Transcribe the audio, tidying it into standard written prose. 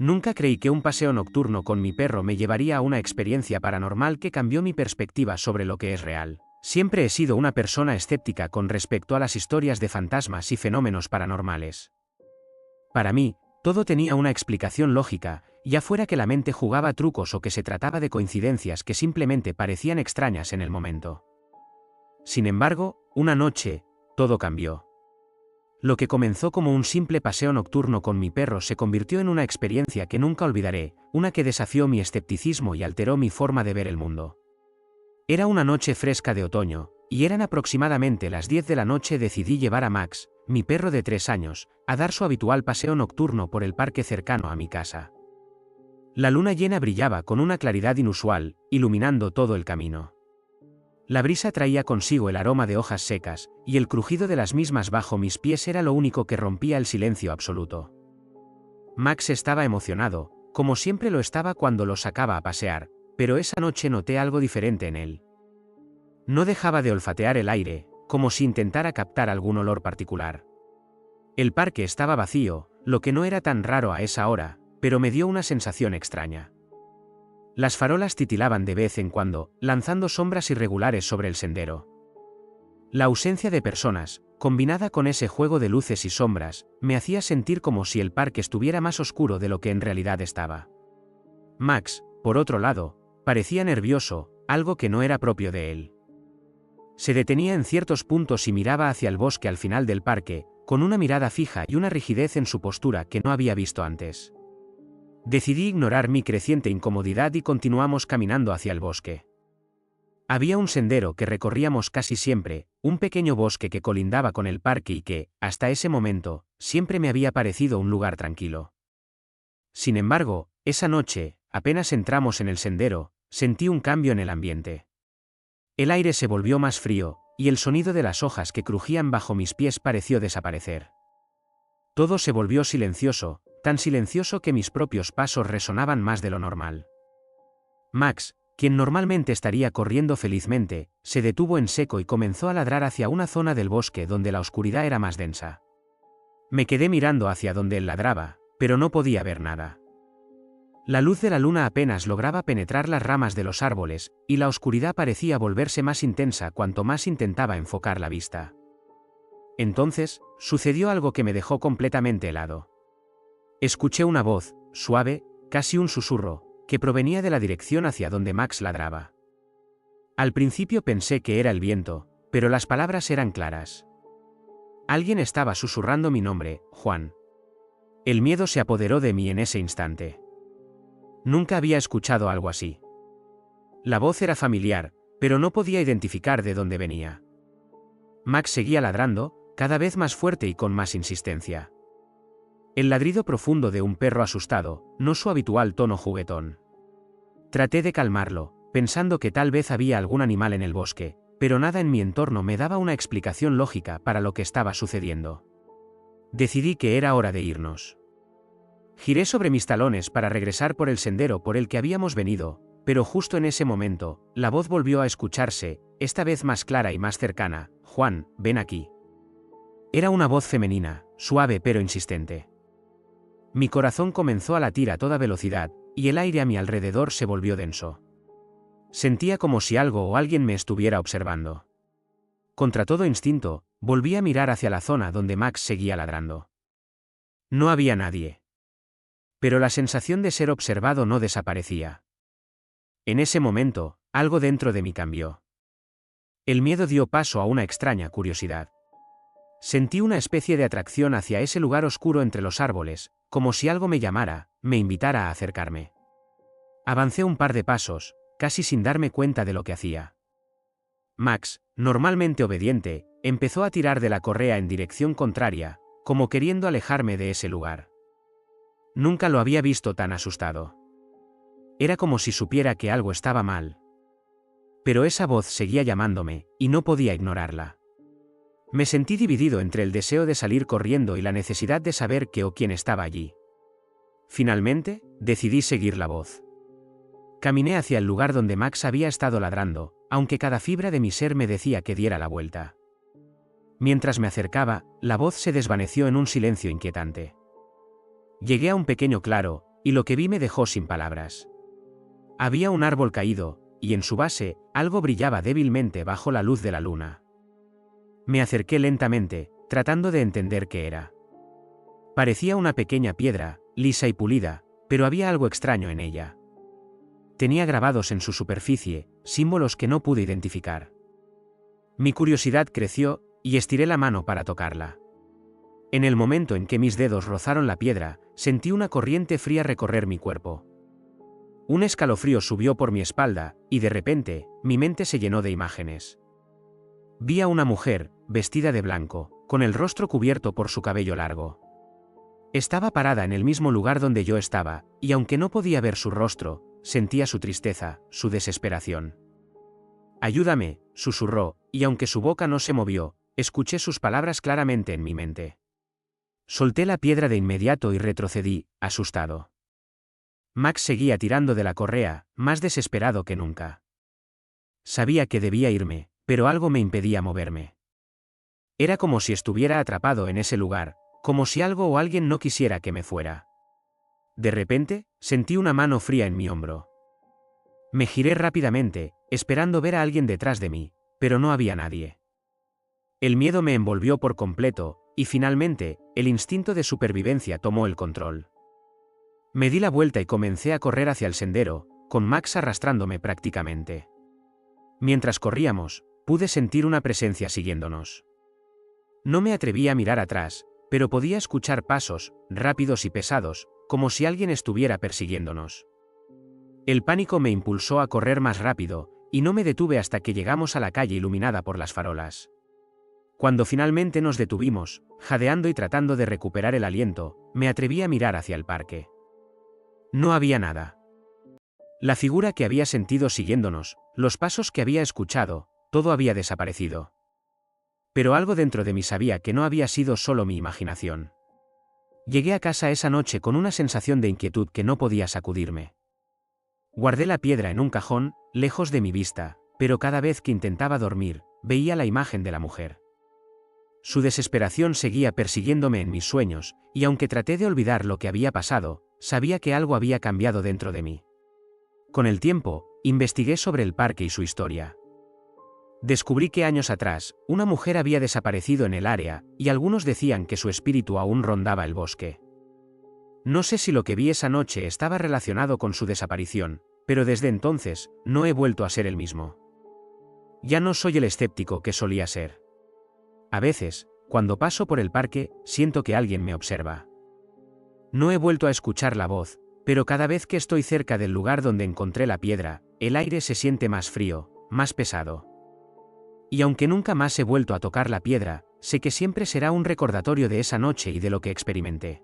Nunca creí que un paseo nocturno con mi perro me llevaría a una experiencia paranormal que cambió mi perspectiva sobre lo que es real. Siempre he sido una persona escéptica con respecto a las historias de fantasmas y fenómenos paranormales. Para mí, todo tenía una explicación lógica, ya fuera que la mente jugaba trucos o que se trataba de coincidencias que simplemente parecían extrañas en el momento. Sin embargo, una noche, todo cambió. Lo que comenzó como un simple paseo nocturno con mi perro se convirtió en una experiencia que nunca olvidaré, una que desafió mi escepticismo y alteró mi forma de ver el mundo. Era una noche fresca de otoño, y eran aproximadamente las 10 de la noche. Decidí llevar a Max, mi perro de 3 años, a dar su habitual paseo nocturno por el parque cercano a mi casa. La luna llena brillaba con una claridad inusual, iluminando todo el camino. La brisa traía consigo el aroma de hojas secas, y el crujido de las mismas bajo mis pies era lo único que rompía el silencio absoluto. Max estaba emocionado, como siempre lo estaba cuando lo sacaba a pasear, pero esa noche noté algo diferente en él. No dejaba de olfatear el aire, como si intentara captar algún olor particular. El parque estaba vacío, lo que no era tan raro a esa hora, pero me dio una sensación extraña. Las farolas titilaban de vez en cuando, lanzando sombras irregulares sobre el sendero. La ausencia de personas, combinada con ese juego de luces y sombras, me hacía sentir como si el parque estuviera más oscuro de lo que en realidad estaba. Max, por otro lado, parecía nervioso, algo que no era propio de él. Se detenía en ciertos puntos y miraba hacia el bosque al final del parque, con una mirada fija y una rigidez en su postura que no había visto antes. Decidí ignorar mi creciente incomodidad y continuamos caminando hacia el bosque. Había un sendero que recorríamos casi siempre, un pequeño bosque que colindaba con el parque y que, hasta ese momento, siempre me había parecido un lugar tranquilo. Sin embargo, esa noche, apenas entramos en el sendero, sentí un cambio en el ambiente. El aire se volvió más frío, y el sonido de las hojas que crujían bajo mis pies pareció desaparecer. Todo se volvió silencioso, tan silencioso que mis propios pasos resonaban más de lo normal. Max, quien normalmente estaría corriendo felizmente, se detuvo en seco y comenzó a ladrar hacia una zona del bosque donde la oscuridad era más densa. Me quedé mirando hacia donde él ladraba, pero no podía ver nada. La luz de la luna apenas lograba penetrar las ramas de los árboles, y la oscuridad parecía volverse más intensa cuanto más intentaba enfocar la vista. Entonces, sucedió algo que me dejó completamente helado. Escuché una voz, suave, casi un susurro, que provenía de la dirección hacia donde Max ladraba. Al principio pensé que era el viento, pero las palabras eran claras. Alguien estaba susurrando mi nombre, Juan. El miedo se apoderó de mí en ese instante. Nunca había escuchado algo así. La voz era familiar, pero no podía identificar de dónde venía. Max seguía ladrando, cada vez más fuerte y con más insistencia. El ladrido profundo de un perro asustado, no su habitual tono juguetón. Traté de calmarlo, pensando que tal vez había algún animal en el bosque, pero nada en mi entorno me daba una explicación lógica para lo que estaba sucediendo. Decidí que era hora de irnos. Giré sobre mis talones para regresar por el sendero por el que habíamos venido, pero justo en ese momento, la voz volvió a escucharse, esta vez más clara y más cercana. Juan, ven aquí. Era una voz femenina, suave pero insistente. Mi corazón comenzó a latir a toda velocidad, y el aire a mi alrededor se volvió denso. Sentía como si algo o alguien me estuviera observando. Contra todo instinto, volví a mirar hacia la zona donde Max seguía ladrando. No había nadie. Pero la sensación de ser observado no desaparecía. En ese momento, algo dentro de mí cambió. El miedo dio paso a una extraña curiosidad. Sentí una especie de atracción hacia ese lugar oscuro entre los árboles, como si algo me llamara, me invitara a acercarme. Avancé un par de pasos, casi sin darme cuenta de lo que hacía. Max, normalmente obediente, empezó a tirar de la correa en dirección contraria, como queriendo alejarme de ese lugar. Nunca lo había visto tan asustado. Era como si supiera que algo estaba mal. Pero esa voz seguía llamándome, y no podía ignorarla. Me sentí dividido entre el deseo de salir corriendo y la necesidad de saber qué o quién estaba allí. Finalmente, decidí seguir la voz. Caminé hacia el lugar donde Max había estado ladrando, aunque cada fibra de mi ser me decía que diera la vuelta. Mientras me acercaba, la voz se desvaneció en un silencio inquietante. Llegué a un pequeño claro, y lo que vi me dejó sin palabras. Había un árbol caído, y en su base, algo brillaba débilmente bajo la luz de la luna. Me acerqué lentamente, tratando de entender qué era. Parecía una pequeña piedra, lisa y pulida, pero había algo extraño en ella. Tenía grabados en su superficie, símbolos que no pude identificar. Mi curiosidad creció, y estiré la mano para tocarla. En el momento en que mis dedos rozaron la piedra, sentí una corriente fría recorrer mi cuerpo. Un escalofrío subió por mi espalda, y de repente, mi mente se llenó de imágenes. Vi a una mujer, vestida de blanco, con el rostro cubierto por su cabello largo. Estaba parada en el mismo lugar donde yo estaba, y aunque no podía ver su rostro, sentía su tristeza, su desesperación. «Ayúdame», susurró, y aunque su boca no se movió, escuché sus palabras claramente en mi mente. Solté la piedra de inmediato y retrocedí, asustado. Max seguía tirando de la correa, más desesperado que nunca. Sabía que debía irme, pero algo me impedía moverme. Era como si estuviera atrapado en ese lugar, como si algo o alguien no quisiera que me fuera. De repente, sentí una mano fría en mi hombro. Me giré rápidamente, esperando ver a alguien detrás de mí, pero no había nadie. El miedo me envolvió por completo, y finalmente, el instinto de supervivencia tomó el control. Me di la vuelta y comencé a correr hacia el sendero, con Max arrastrándome prácticamente. Mientras corríamos, pude sentir una presencia siguiéndonos. No me atreví a mirar atrás, pero podía escuchar pasos, rápidos y pesados, como si alguien estuviera persiguiéndonos. El pánico me impulsó a correr más rápido, y no me detuve hasta que llegamos a la calle iluminada por las farolas. Cuando finalmente nos detuvimos, jadeando y tratando de recuperar el aliento, me atreví a mirar hacia el parque. No había nada. La figura que había sentido siguiéndonos, los pasos que había escuchado, todo había desaparecido. Pero algo dentro de mí sabía que no había sido solo mi imaginación. Llegué a casa esa noche con una sensación de inquietud que no podía sacudirme. Guardé la piedra en un cajón, lejos de mi vista, pero cada vez que intentaba dormir, veía la imagen de la mujer. Su desesperación seguía persiguiéndome en mis sueños, y aunque traté de olvidar lo que había pasado, sabía que algo había cambiado dentro de mí. Con el tiempo, investigué sobre el parque y su historia. Descubrí que años atrás, una mujer había desaparecido en el área, y algunos decían que su espíritu aún rondaba el bosque. No sé si lo que vi esa noche estaba relacionado con su desaparición, pero desde entonces, no he vuelto a ser el mismo. Ya no soy el escéptico que solía ser. A veces, cuando paso por el parque, siento que alguien me observa. No he vuelto a escuchar la voz, pero cada vez que estoy cerca del lugar donde encontré la piedra, el aire se siente más frío, más pesado. Y aunque nunca más he vuelto a tocar la piedra, sé que siempre será un recordatorio de esa noche y de lo que experimenté.